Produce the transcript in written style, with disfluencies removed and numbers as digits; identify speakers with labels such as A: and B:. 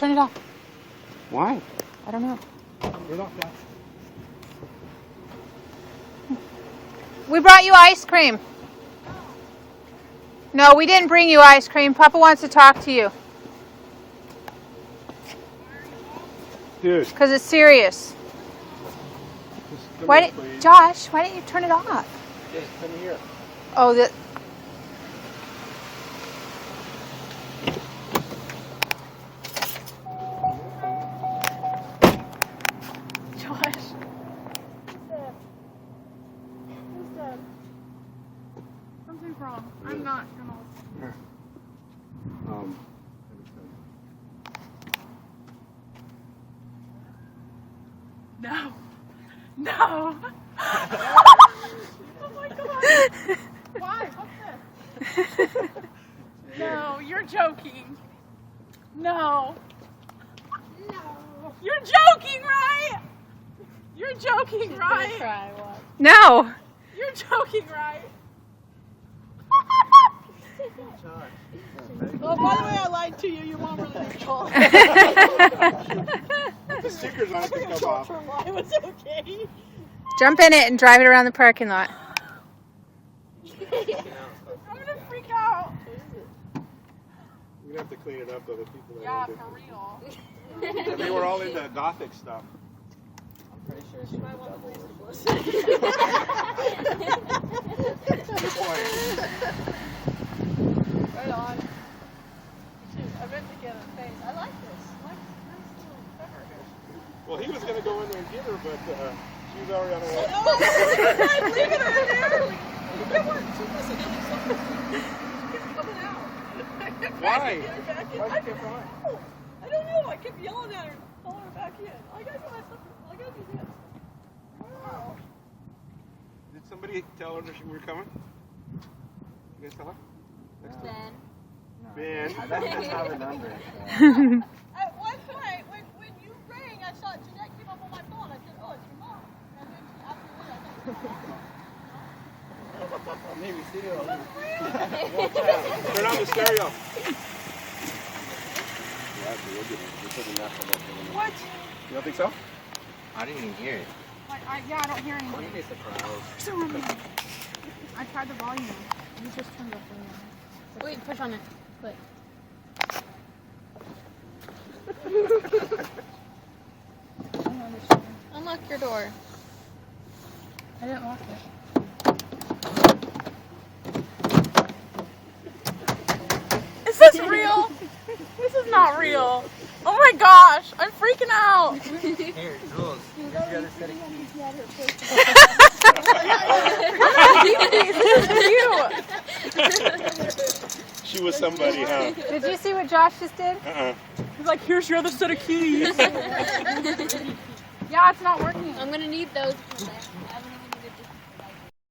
A: turn it off.
B: Why?
A: I don't know.
B: Turn it off, Dad.
A: We brought you ice cream. No, we didn't bring you ice cream. Papa wants to talk to you.
B: Dude.
A: Because it's serious. Josh, why didn't you turn it off?
B: Just come here.
A: Oh, Josh.
C: Something's wrong. I'm not gonna.
B: Here.
C: No. No. Oh my god. Why? What's this? No, you're joking. No. No. You're joking, right? You're joking, right?
D: Try what?
A: No.
C: You're joking, right? Oh, by the way, I lied to you. Your mom really did call.
B: The stickers on it can come off.
C: It was okay.
A: Jump in it and drive it around the parking lot.
C: I'm gonna freak out.
B: We're gonna have to clean it up though. The people that
C: Yeah,
B: owned it.
C: for real.
B: And they were all into gothic stuff.
D: I'm pretty sure she might want to lose the bliss.
B: Good point.
C: Right on. Shoot, I meant to get a face. I like this. Nice little pepper here.
B: Well, he was gonna go in there and get her, but she was already on her way.
C: No, I'm leaving her in there. Come on, she doesn't know something. She's coming out.
B: Why?
C: I don't know. I kept yelling at her, calling her back in. All I gotta do is all I gotta do this. Wow.
B: Did somebody tell her that we were coming? You guys tell her?
D: Ben.
B: Ben.
E: I don't have a number.
C: At one point, when you rang, I saw Jeanette came up on my phone. I said, oh, it's your mom. And then after that,
E: Maybe see you.
B: Turn on the stereo.
C: what?
B: You don't think so?
E: I didn't even hear it.
C: Yeah, I don't hear anything.
E: You'd be surprised.
C: So I tried the volume. You just turned up the volume.
D: Wait, push on it. Wait. Unlock your door.
C: I didn't lock it. Is this real? This is not real. Oh my gosh, I'm freaking out.
E: Here, Jules. Here's the other set of keys.
B: She was somebody, huh?
A: Did you see what Josh just did?
C: He's like, here's your other set of keys. Yeah, it's not working.
D: I'm gonna need those.